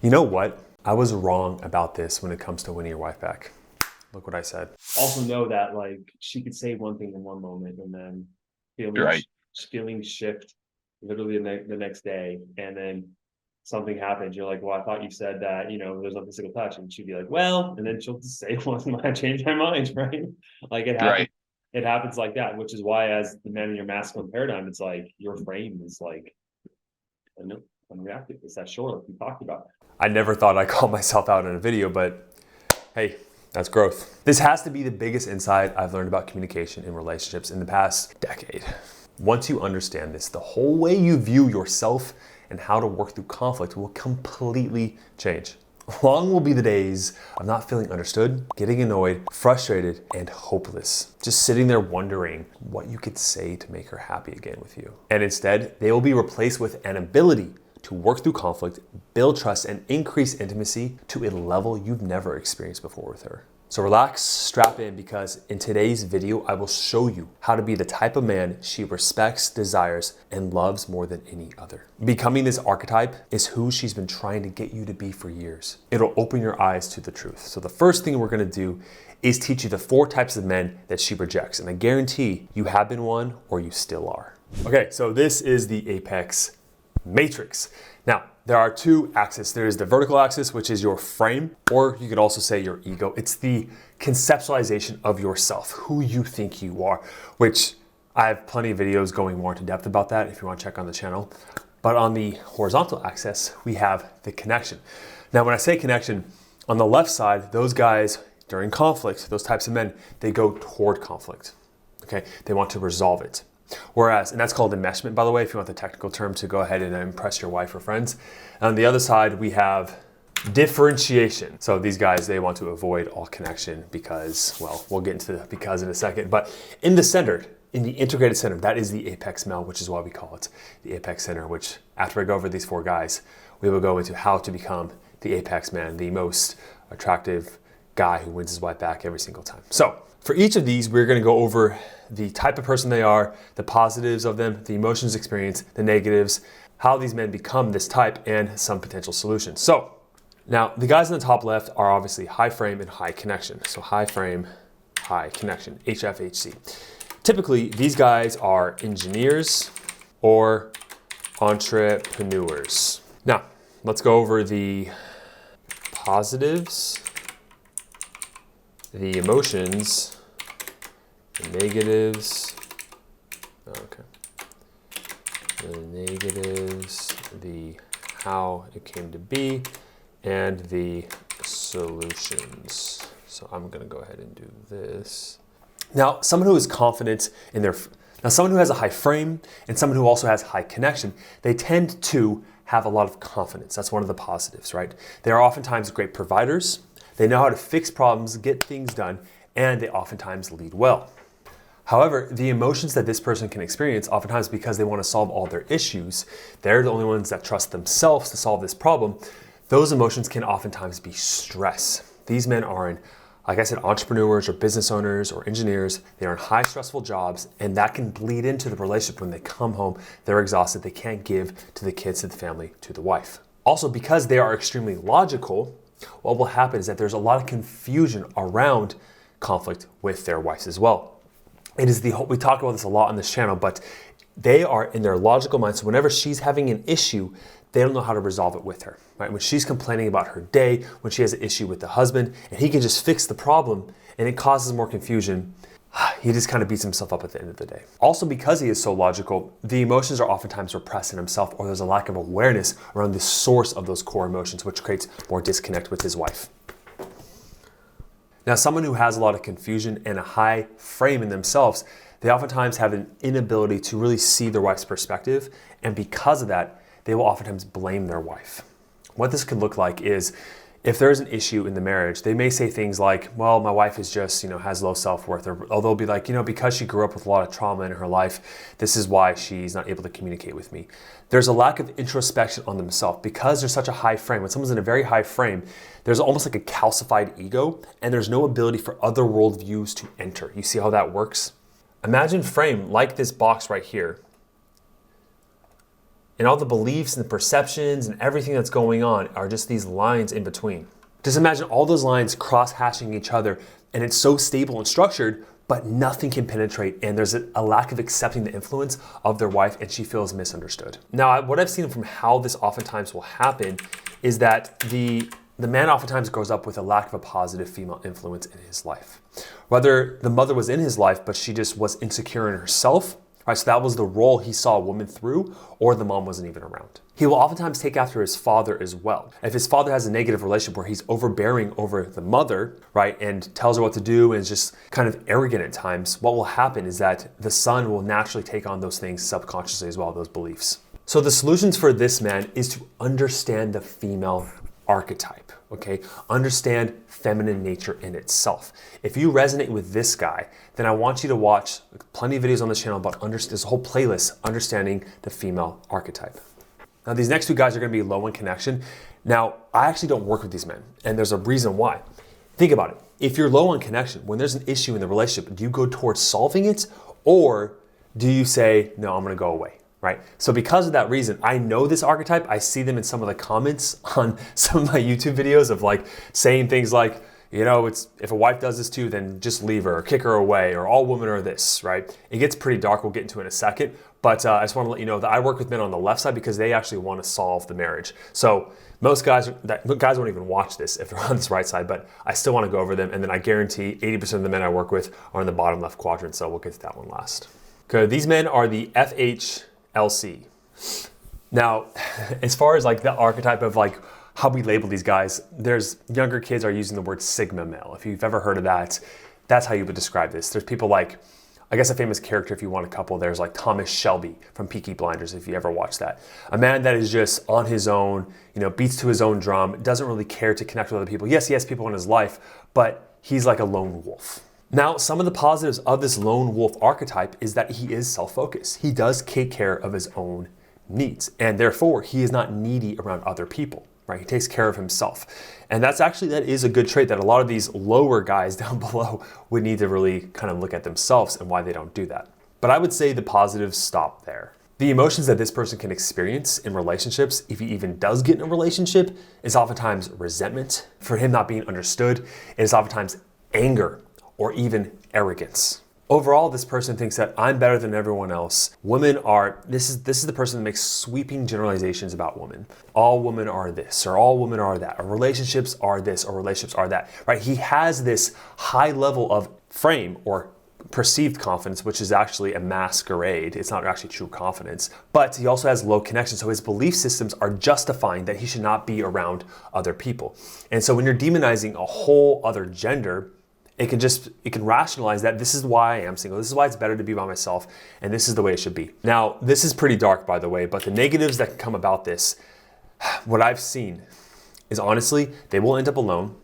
You know what? I was wrong about this when it comes to winning your wife back. Look what I said. Also know that like she could say one thing in one moment and then Right. feelings shift literally the next day, and then something happens. You're like, well, I thought you said that, there's no physical touch, and she'd be like, well, and then she'll just say, well, I changed my mind, right? Like it happens. Right. It happens like that, which is why, as the man in your masculine paradigm, it's like your frame is like, I know, unreactive. It's that short, like we talked about. I never thought I'd call myself out in a video, but hey, that's growth. This has to be the biggest insight I've learned about communication in relationships in the past decade. Once you understand this, the whole way you view yourself and how to work through conflict will completely change. Long will be the days of not feeling understood, getting annoyed, frustrated, and hopeless. Just sitting there wondering what you could say to make her happy again with you. And instead, they will be replaced with an ability to work through conflict, build trust, and increase intimacy to a level you've never experienced before with her. So relax, strap in, because in today's video, I will show you how to be the type of man she respects, desires, and loves more than any other. Becoming this archetype is who she's been trying to get you to be for years. It'll open your eyes to the truth. So the first thing we're gonna do is teach you the 4 types of men that she rejects. And I guarantee you have been one or you still are. Okay, so this is the Apex matrix. Now, there are 2 axes. There is the vertical axis, which is your frame, or you could also say your ego. It's the conceptualization of yourself, who you think you are, which I have plenty of videos going more into depth about that if you want to check on the channel. But on the horizontal axis, we have the connection. Now, when I say connection, on the left side, those guys during conflict, those types of men, they go toward conflict. Okay, they want to resolve it. Whereas, and that's called enmeshment, by the way, if you want the technical term to go ahead and impress your wife or friends. On the other side, we have differentiation. So these guys, they want to avoid all connection because, well, we'll get into the because in a second. But in the center, in the integrated center, that is the apex male, which is why we call it the apex center, which after I go over these 4 guys, we will go into how to become the apex man, the most attractive guy who wins his wife back every single time. So for each of these, we're gonna go over the type of person they are, the positives of them, the emotions experienced, the negatives, how these men become this type, and some potential solutions. So now the guys on the top left are obviously high frame and high connection. So high frame, high connection, HFHC. Typically, these guys are engineers or entrepreneurs. Now, let's go over the positives, the emotions, the negatives, okay, the negatives, the how it came to be, and the solutions. So I'm gonna go ahead and do this. Now, someone who is confident in someone who has a high frame and someone who also has high connection, they tend to have a lot of confidence. That's one of the positives, right? They are oftentimes great providers. They know how to fix problems, get things done, and they oftentimes lead well. However, the emotions that this person can experience, oftentimes because they want to solve all their issues, they're the only ones that trust themselves to solve this problem. Those emotions can oftentimes be stress. These men are in, like I said, entrepreneurs or business owners or engineers. They are in high stressful jobs, and that can bleed into the relationship. When they come home, they're exhausted. They can't give to the kids, to the family, to the wife. Also, because they are extremely logical, what will happen is that there's a lot of confusion around conflict with their wives as well. We talk about this a lot on this channel, but they are in their logical mind. So whenever she's having an issue, they don't know how to resolve it with her, right? When she's complaining about her day, when she has an issue with the husband, and he can just fix the problem and it causes more confusion, he just kind of beats himself up at the end of the day. Also, because he is so logical, the emotions are oftentimes repressed in himself, or there's a lack of awareness around the source of those core emotions, which creates more disconnect with his wife. Now, someone who has a lot of confusion and a high frame in themselves, they oftentimes have an inability to really see their wife's perspective, and because of that, they will oftentimes blame their wife. What this could look like is, if there's an issue in the marriage, they may say things like, well, my wife is just, has low self-worth, or they'll be like, because she grew up with a lot of trauma in her life, this is why she's not able to communicate with me. There's a lack of introspection on themselves because there's such a high frame. When someone's in a very high frame, there's almost like a calcified ego, and there's no ability for other worldviews to enter. You see how that works? Imagine frame like this box right here. And all the beliefs and the perceptions and everything that's going on are just these lines in between. Just imagine all those lines cross-hashing each other, and it's so stable and structured, but nothing can penetrate, and there's a lack of accepting the influence of their wife, and she feels misunderstood. Now, what I've seen from how this oftentimes will happen is that the man oftentimes grows up with a lack of a positive female influence in his life. Whether the mother was in his life, but she just was insecure in herself, right? So that was the role he saw a woman through, or the mom wasn't even around. He will oftentimes take after his father as well. If his father has a negative relationship where he's overbearing over the mother, right, and tells her what to do and is just kind of arrogant at times, what will happen is that the son will naturally take on those things subconsciously as well, those beliefs. So the solutions for this man is to understand the female archetype, okay? Understand feminine nature in itself. If you resonate with this guy, then I want you to watch plenty of videos on this channel about this whole playlist, understanding the female archetype. Now, these next two guys are going to be low in connection. Now, I actually don't work with these men, and there's a reason why. Think about it. If you're low on connection, when there's an issue in the relationship, do you go towards solving it, or do you say, no, I'm going to go away? Right? So because of that reason, I know this archetype. I see them in some of the comments on some of my YouTube videos of like saying things like, you know, it's if a wife does this to you, then just leave her or kick her away, or all women are this, right? It gets pretty dark. We'll get into it in a second. But I just want to let you know that I work with men on the left side because they actually want to solve the marriage. So most guys won't even watch this if they're on this right side, but I still want to go over them. And then I guarantee 80% of the men I work with are in the bottom left quadrant. So we'll get to that one last. Okay, these men are the FHLC. Now, as far as like the archetype of like how we label these guys, there's younger kids are using the word Sigma male. If you've ever heard of that, that's how you would describe this. There's people like, I guess a famous character, if you want a couple, there's like Thomas Shelby from Peaky Blinders, if you ever watched that. A man that is just on his own, you know, beats to his own drum, doesn't really care to connect with other people. Yes, he has people in his life, but he's like a lone wolf. Now, some of the positives of this lone wolf archetype is that he is self-focused. He does take care of his own needs, and therefore he is not needy around other people, right? He takes care of himself. And that is a good trait that a lot of these lower guys down below would need to really kind of look at themselves and why they don't do that. But I would say the positives stop there. The emotions that this person can experience in relationships, if he even does get in a relationship, is oftentimes resentment for him not being understood. It is oftentimes anger or even arrogance. Overall, this person thinks that I'm better than everyone else. Women are, this is the person that makes sweeping generalizations about women. All women are this, or all women are that, or relationships are this, or relationships are that, right? He has this high level of frame or perceived confidence, which is actually a masquerade. It's not actually true confidence, but he also has low connection. So his belief systems are justifying that he should not be around other people. And so when you're demonizing a whole other gender, it can rationalize that this is why I am single. This is why it's better to be by myself. And this is the way it should be. Now, this is pretty dark, by the way, but the negatives that can come about this, what I've seen is honestly, they will end up alone.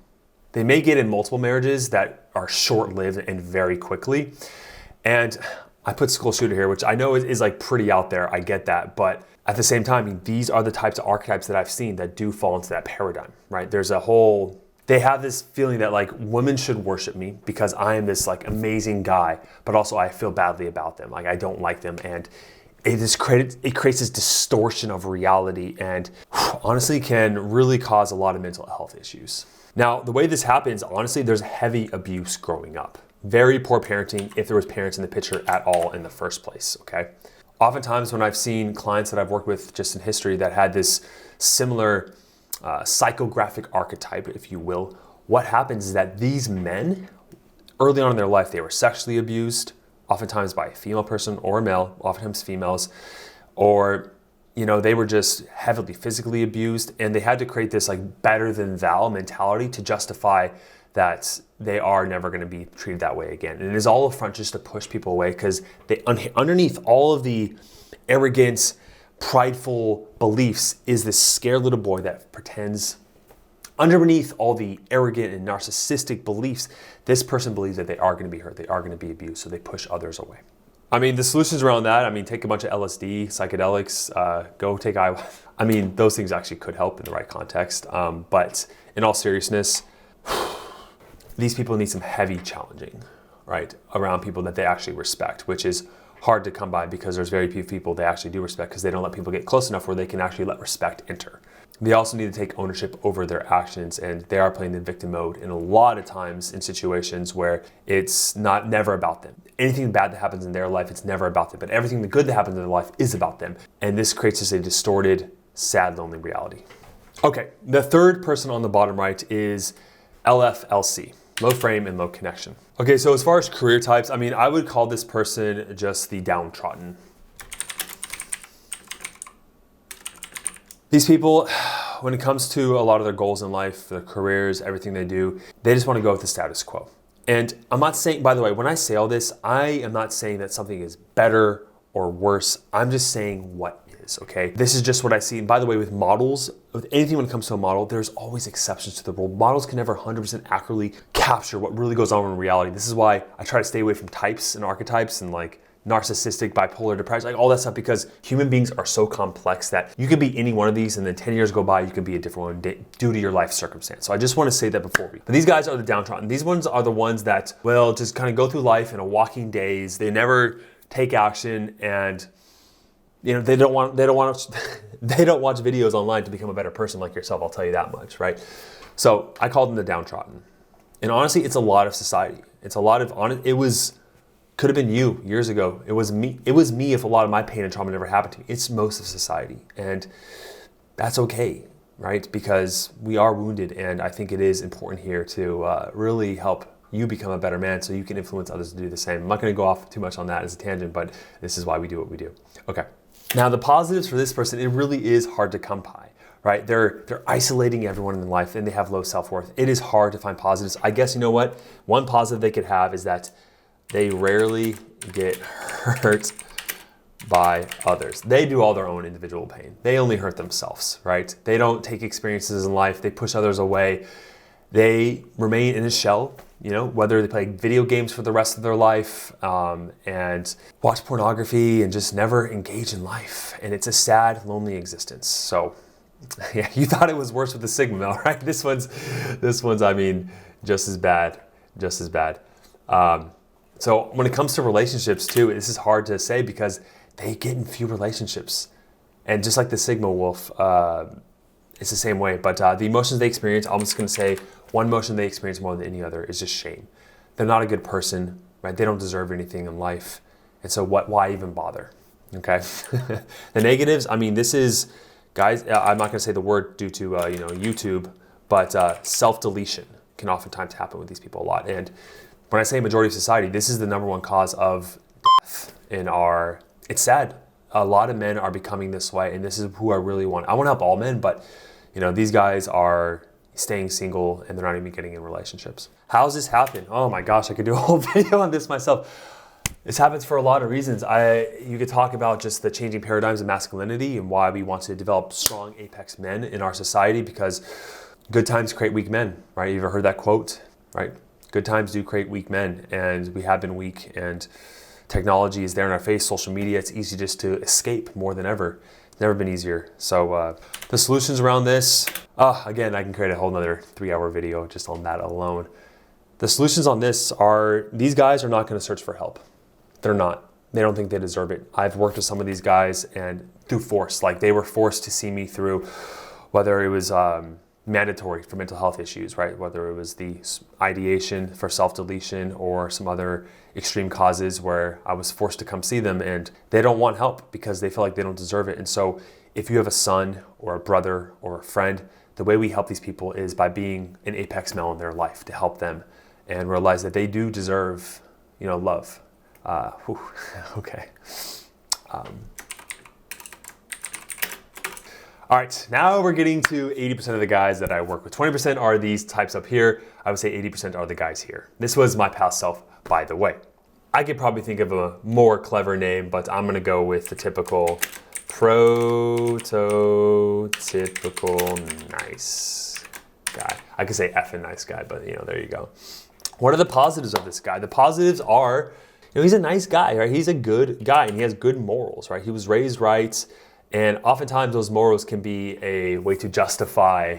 They may get in multiple marriages that are short-lived and very quickly. And I put school shooter here, which I know is like pretty out there. I get that. But at the same time, these are the types of archetypes that I've seen that do fall into that paradigm, right? They have this feeling that like women should worship me because I am this like amazing guy, but also I feel badly about them. Like I don't like them, and it creates this distortion of reality, and honestly can really cause a lot of mental health issues. Now, the way this happens, honestly, there's heavy abuse growing up. Very poor parenting if there was parents in the picture at all in the first place, okay? Oftentimes when I've seen clients that I've worked with just in history that had this similar psychographic archetype, if you will, what happens is that these men, early on in their life, they were sexually abused, oftentimes by a female person or a male, oftentimes females, or, you know, they were just heavily physically abused, and they had to create this like better than thou mentality to justify that they are never going to be treated that way again. And it is all a front just to push people away because they underneath all of the arrogance, prideful beliefs is this scared little boy that pretends. Underneath all the arrogant and narcissistic beliefs, this person believes that they are going to be hurt, they are going to be abused, so they push others away. I mean, the solutions around that, I mean, take a bunch of LSD, psychedelics, go take ayahuasca. I mean, those things actually could help in the right context. But in all seriousness, these people need some heavy challenging, right, around people that they actually respect, which is hard to come by because there's very few people they actually do respect because they don't let people get close enough where they can actually let respect enter. They also need to take ownership over their actions, and they are playing the victim mode in a lot of times in situations where it's never about them. Anything bad that happens in their life, it's never about them, but everything the good that happens in their life is about them. And this creates just a distorted, sad, lonely reality. Okay, the third person on the bottom right is LFLC, low frame and low connection. Okay, so as far as career types, I mean, I would call this person just the downtrodden. These people, when it comes to a lot of their goals in life, their careers, everything they do, they just want to go with the status quo. And I'm not saying, by the way, when I say all this, I am not saying that something is better or worse. I'm just saying what is, okay? This is just what I see. And by the way, with models, with anything when it comes to a model, there's always exceptions to the rule. Models can never 100% accurately capture what really goes on in reality. This is why I try to stay away from types and archetypes and like narcissistic, bipolar, depressed, like all that stuff, because human beings are so complex that you could be any one of these and then 10 years go by, you could be a different one due to your life circumstance. So I just want to say that before but these guys are the downtrodden. These ones are the ones that will just kind of go through life in a walking daze. They never take action, and you know, they don't watch videos online to become a better person like yourself. I'll tell you that much, right? So I call them the downtrodden. And honestly, it's a lot of society. It's a lot of could have been you years ago. It was me. It was me if a lot of my pain and trauma never happened to me. It's most of society. And that's okay, right? Because we are wounded. And I think it is important here to really help you become a better man so you can influence others to do the same. I'm not going to go off too much on that as a tangent, but this is why we do what we do. Okay. Now the positives for this person, it really is hard to come by, right? They're isolating everyone in life and they have low self-worth. It is hard to find positives. I guess, you know what? One positive they could have is that they rarely get hurt by others. They do all their own individual pain. They only hurt themselves, right? They don't take experiences in life. They push others away. They remain in a shell, you know, whether they play video games for the rest of their life and watch pornography and just never engage in life. And it's a sad, lonely existence. So yeah, you thought it was worse with the Sigma male, right? This one's, I mean, just as bad. So when it comes to relationships too, this is hard to say because they get in few relationships. And just like the Sigma wolf, it's the same way. But the emotions they experience, I'm just going to say one emotion they experience more than any other is just shame. They're not a good person, right? They don't deserve anything in life. And so why even bother? Okay. The negatives, I mean, this is, guys, I'm not going to say the word due to, YouTube, but self-deletion can oftentimes happen with these people a lot. And when I say majority of society, this is the number one cause of death it's sad. A lot of men are becoming this way, and this is who I really want. I want to help all men, but you know, these guys are staying single and they're not even getting in relationships. How does this happen? Oh my gosh, I could do a whole video on this myself. This happens for a lot of reasons. You could talk about just the changing paradigms of masculinity and why we want to develop strong apex men in our society, because good times create weak men, right? You ever heard that quote, right? Good times do create weak men, and we have been weak, and technology is there in our face, social media, it's easy just to escape more than ever. It's never been easier. So the solutions around this, again, I can create a whole nother 3-hour video just on that alone. The solutions on this are, these guys are not gonna search for help. They're not. They don't think they deserve it. I've worked with some of these guys and through force, like they were forced to see me through, whether it was mandatory for mental health issues, right? Whether it was the ideation for self-deletion or some other extreme causes where I was forced to come see them, and they don't want help because they feel like they don't deserve it. And so if you have a son or a brother or a friend, the way we help these people is by being an apex male in their life to help them and realize that they do deserve, love. Okay. All right, now we're getting to 80% of the guys that I work with. 20% are these types up here. I would say 80% are the guys here. This was my past self, by the way. I could probably think of a more clever name, but I'm gonna go with the typical prototypical nice guy. I could say effing nice guy, but there you go. What are the positives of this guy? The positives are, he's a nice guy, right? He's a good guy and he has good morals, right? He was raised right. And oftentimes those morals can be a way to justify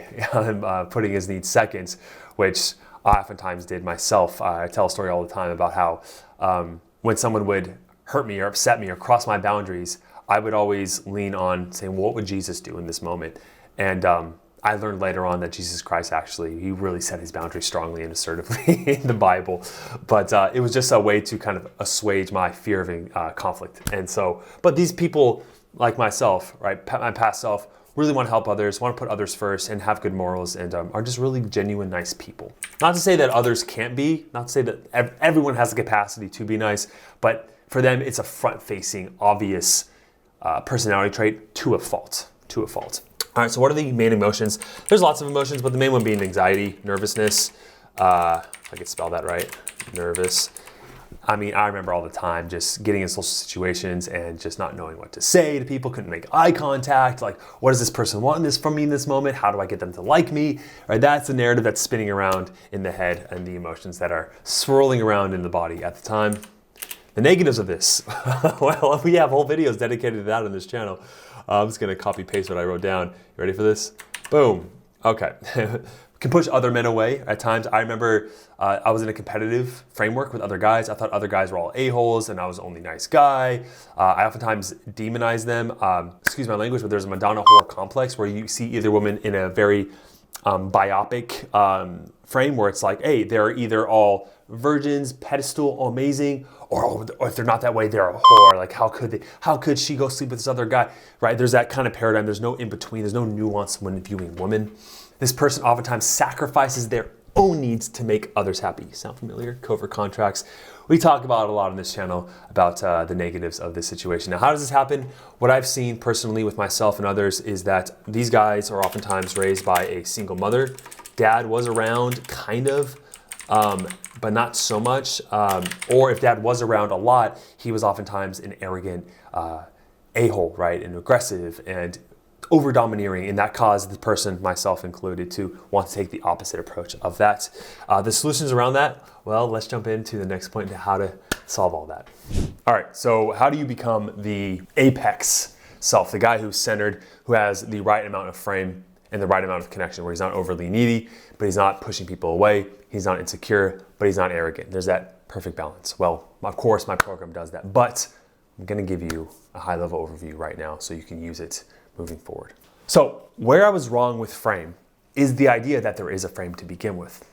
putting his needs second, which I oftentimes did myself. I tell a story all the time about how when someone would hurt me or upset me or cross my boundaries, I would always lean on saying, well, what would Jesus do in this moment? And I learned later on that Jesus Christ actually, he really set his boundaries strongly and assertively in the Bible. But it was just a way to kind of assuage my fear of conflict. And so, but these people like myself, right, my past self, really want to help others, want to put others first and have good morals and are just really genuine, nice people. Not to say that others can't be, not to say that everyone has the capacity to be nice, but for them, it's a front-facing, obvious personality trait to a fault. All right, so what are the main emotions? There's lots of emotions, but the main one being anxiety, nervousness. If I could spell that right, nervous. I mean, I remember all the time just getting in social situations and just not knowing what to say to people, couldn't make eye contact. Like, what does this person want from me in this moment? How do I get them to like me? Right? That's the narrative that's spinning around in the head and the emotions that are swirling around in the body at the time. The negatives of this, well, we have whole videos dedicated to that on this channel. I'm just gonna copy paste what I wrote down. You ready for this? Boom. Okay. Can push other men away at times. I remember I was in a competitive framework with other guys. I thought other guys were all a-holes and I was the only nice guy. I oftentimes demonize them. Excuse my language, but there's a Madonna whore complex where you see either woman in a very biopic frame where it's like, hey, they're either all virgins, pedestal, amazing, or if they're not that way, they're a whore. Like, how could she go sleep with this other guy, right? There's that kind of paradigm. There's no in between. There's no nuance when viewing women. This person oftentimes sacrifices their own needs to make others happy. Sound familiar? Covert contracts. We talk about it a lot on this channel about the negatives of this situation. Now, how does this happen? What I've seen personally with myself and others is that these guys are oftentimes raised by a single mother. Dad was around, kind of, but not so much. Or if dad was around a lot, he was oftentimes an arrogant a-hole, right? And aggressive and over-domineering, and that caused the person, myself included, to want to take the opposite approach of that. The solutions around that, well, let's jump into the next point to how to solve all that. All right, so how do you become the apex self, the guy who's centered, who has the right amount of frame and the right amount of connection, where he's not overly needy, but he's not pushing people away, he's not insecure, but he's not arrogant. There's that perfect balance. Well, of course, my program does that, but I'm gonna give you a high-level overview right now so you can use it moving forward. So where I was wrong with frame is the idea that there is a frame to begin with.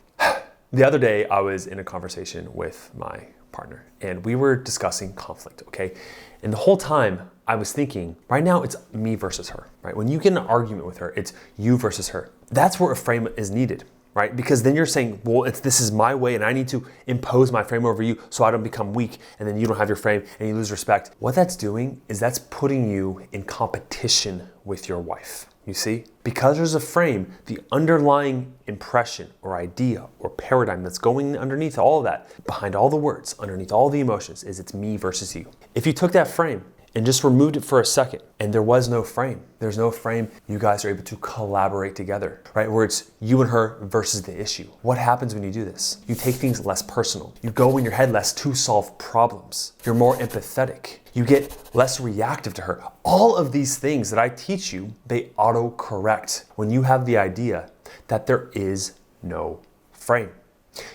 The other day, I was in a conversation with my partner and we were discussing conflict, okay? And the whole time I was thinking, right now it's me versus her, right? When you get in an argument with her, it's you versus her. That's where a frame is needed, right? Because then you're saying, well, this is my way and I need to impose my frame over you so I don't become weak and then you don't have your frame and you lose respect. What that's doing is that's putting you in competition with your wife, you see? Because there's a frame, the underlying impression or idea or paradigm that's going underneath all of that, behind all the words, underneath all the emotions, is it's me versus you. If you took that frame and just removed it for a second and there was no frame, there's no frame, you guys are able to collaborate together, right? Where it's you and her versus the issue. What happens when you do this? You take things less personal. You go in your head less to solve problems. You're more empathetic. You get less reactive to her. All of these things that I teach you, they auto-correct when you have the idea that there is no frame.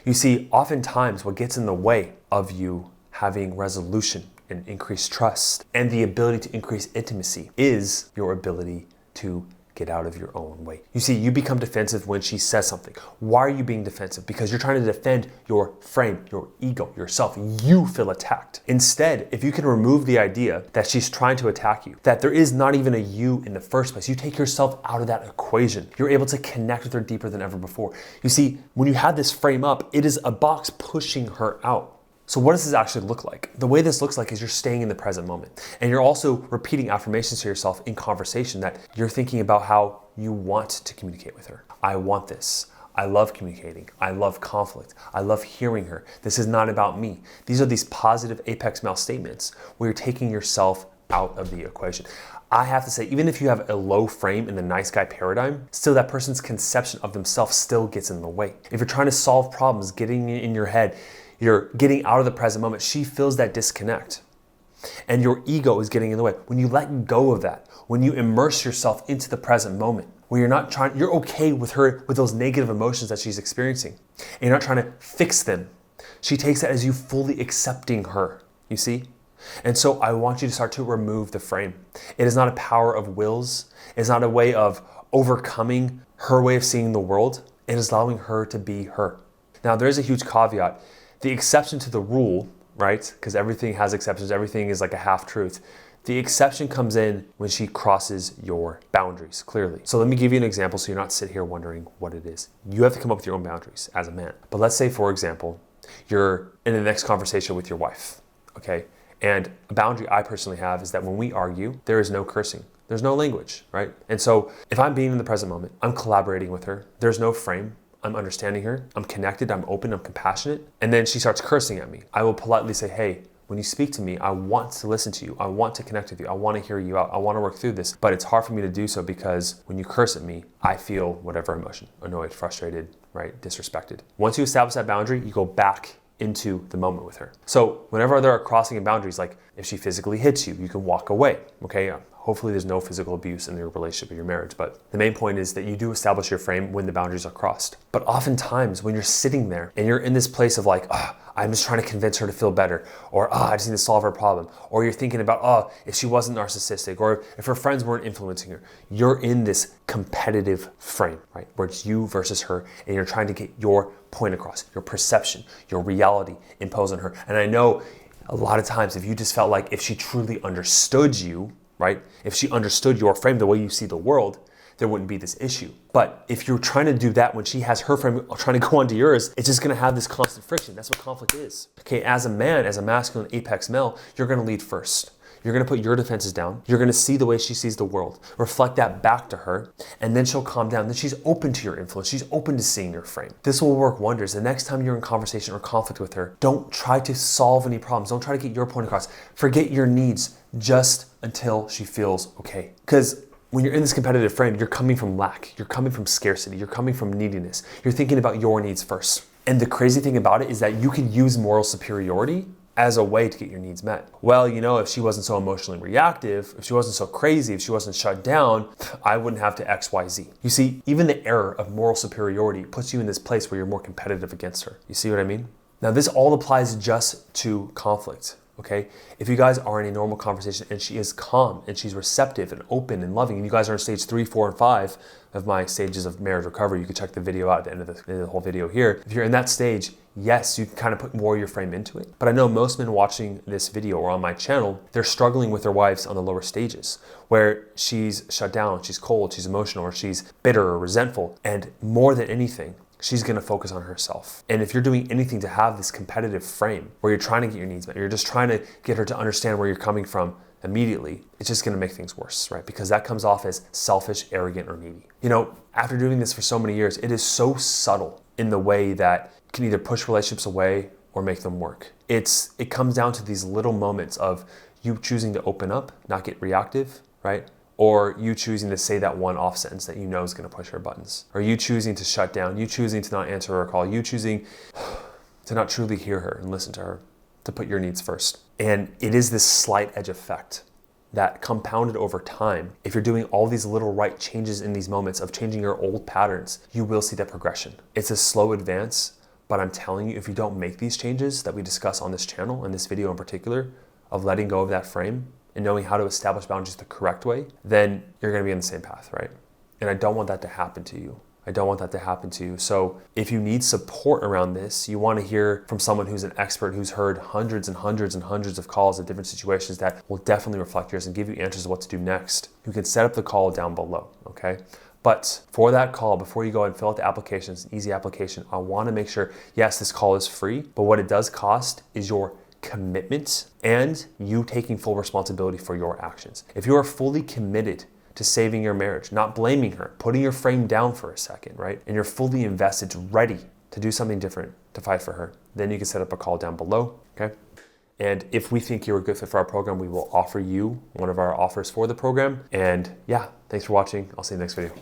You see, oftentimes what gets in the way of you having resolution and increased trust and the ability to increase intimacy is your ability to get out of your own way. You see, you become defensive when she says something. Why are you being defensive? Because you're trying to defend your frame, your ego, yourself. You feel attacked. Instead, if you can remove the idea that she's trying to attack you, that there is not even a you in the first place, you take yourself out of that equation. You're able to connect with her deeper than ever before. You see, when you have this frame up, it is a box pushing her out. So what does this actually look like? The way this looks like is you're staying in the present moment. And you're also repeating affirmations to yourself in conversation that you're thinking about how you want to communicate with her. I want this. I love communicating. I love conflict. I love hearing her. This is not about me. These are these positive apex male statements where you're taking yourself out of the equation. I have to say, even if you have a low frame in the nice guy paradigm, still that person's conception of themselves still gets in the way. If you're trying to solve problems, getting in your head, you're getting out of the present moment, she feels that disconnect. And your ego is getting in the way. When you let go of that, when you immerse yourself into the present moment, where you're okay with her, with those negative emotions that she's experiencing, and you're not trying to fix them. She takes that as you fully accepting her, you see? And so I want you to start to remove the frame. It is not a power of wills. It's not a way of overcoming her way of seeing the world. It is allowing her to be her. Now, there's a huge caveat. The exception to the rule, right? Because everything has exceptions. Everything is like a half truth. The exception comes in when she crosses your boundaries, clearly. So let me give you an example so you're not sitting here wondering what it is. You have to come up with your own boundaries as a man. But let's say, for example, you're in the next conversation with your wife, okay? And a boundary I personally have is that when we argue, there is no cursing. There's no language, right? And so if I'm being in the present moment, I'm collaborating with her, there's no frame, I'm understanding her, I'm connected, I'm open, I'm compassionate, and then she starts cursing at me. I will politely say, hey, when you speak to me, I want to listen to you. I want to connect with you. I want to hear you out. I want to work through this. But it's hard for me to do so because when you curse at me, I feel whatever emotion, annoyed, frustrated, right, disrespected. Once you establish that boundary, you go back into the moment with her. So whenever there are crossing of boundaries, like if she physically hits you, you can walk away, okay? Hopefully there's no physical abuse in your relationship or your marriage, but the main point is that you do establish your frame when the boundaries are crossed. But oftentimes when you're sitting there and you're in this place of like, I'm just trying to convince her to feel better, or I just need to solve her problem, or you're thinking about, if she wasn't narcissistic, or if her friends weren't influencing her, you're in this competitive frame, right? Where it's you versus her, and you're trying to get your point across, your perception, your reality imposed on her. And I know a lot of times if you just felt like if she truly understood you, right? If she understood your frame, the way you see the world, there wouldn't be this issue. But if you're trying to do that when she has her frame trying to go onto yours, it's just gonna have this constant friction. That's what conflict is. Okay, as a man, as a masculine apex male, you're gonna lead first. You're gonna put your defenses down. You're gonna see the way she sees the world, reflect that back to her, and then she'll calm down. Then she's open to your influence. She's open to seeing your frame. This will work wonders. The next time you're in conversation or conflict with her, don't try to solve any problems. Don't try to get your point across. Forget your needs just until she feels okay. Because when you're in this competitive frame, you're coming from lack. You're coming from scarcity. You're coming from neediness. You're thinking about your needs first. And the crazy thing about it is that you can use moral superiority as a way to get your needs met. Well, if she wasn't so emotionally reactive, if she wasn't so crazy, if she wasn't shut down, I wouldn't have to X, Y, Z. You see, even the error of moral superiority puts you in this place where you're more competitive against her. You see what I mean? Now, this all applies just to conflict. Okay, if you guys are in a normal conversation and she is calm and she's receptive and open and loving, and you guys are in stage 3, 4, and 5 of my stages of marriage recovery, you can check the video out at the end of the whole video here. If you're in that stage, yes, you can kind of put more of your frame into it. But I know most men watching this video or on my channel, they're struggling with their wives on the lower stages where she's shut down, she's cold, she's emotional, or she's bitter or resentful. And more than anything, she's gonna focus on herself. And if you're doing anything to have this competitive frame where you're trying to get your needs met, you're just trying to get her to understand where you're coming from immediately, it's just gonna make things worse, right? Because that comes off as selfish, arrogant, or needy. After doing this for so many years, it is so subtle in the way that it can either push relationships away or make them work. It comes down to these little moments of you choosing to open up, not get reactive, right? Or you choosing to say that one off sentence that you know is gonna push her buttons. Or you choosing to shut down, you choosing to not answer her call, you choosing to not truly hear her and listen to her, to put your needs first. And it is this slight edge effect that compounded over time, if you're doing all these little right changes in these moments of changing your old patterns, you will see that progression. It's a slow advance, but I'm telling you, if you don't make these changes that we discuss on this channel, in this video in particular, of letting go of that frame, and knowing how to establish boundaries the correct way, then you're gonna be on the same path, right? And I don't want that to happen to you. I don't want that to happen to you. So if you need support around this, you wanna hear from someone who's an expert, who's heard hundreds and hundreds and hundreds of calls of different situations that will definitely reflect yours and give you answers of what to do next, you can set up the call down below, okay? But for that call, before you go and fill out the application, it's an easy application, I wanna make sure, yes, this call is free, but what it does cost is your commitment and you taking full responsibility for your actions. If you are fully committed to saving your marriage, not blaming her, putting your frame down for a second, right? And you're fully invested, ready to do something different, to fight for her, then you can set up a call down below, okay? And if we think you're a good fit for our program, we will offer you one of our offers for the program. And yeah, thanks for watching. I'll see you in the next video.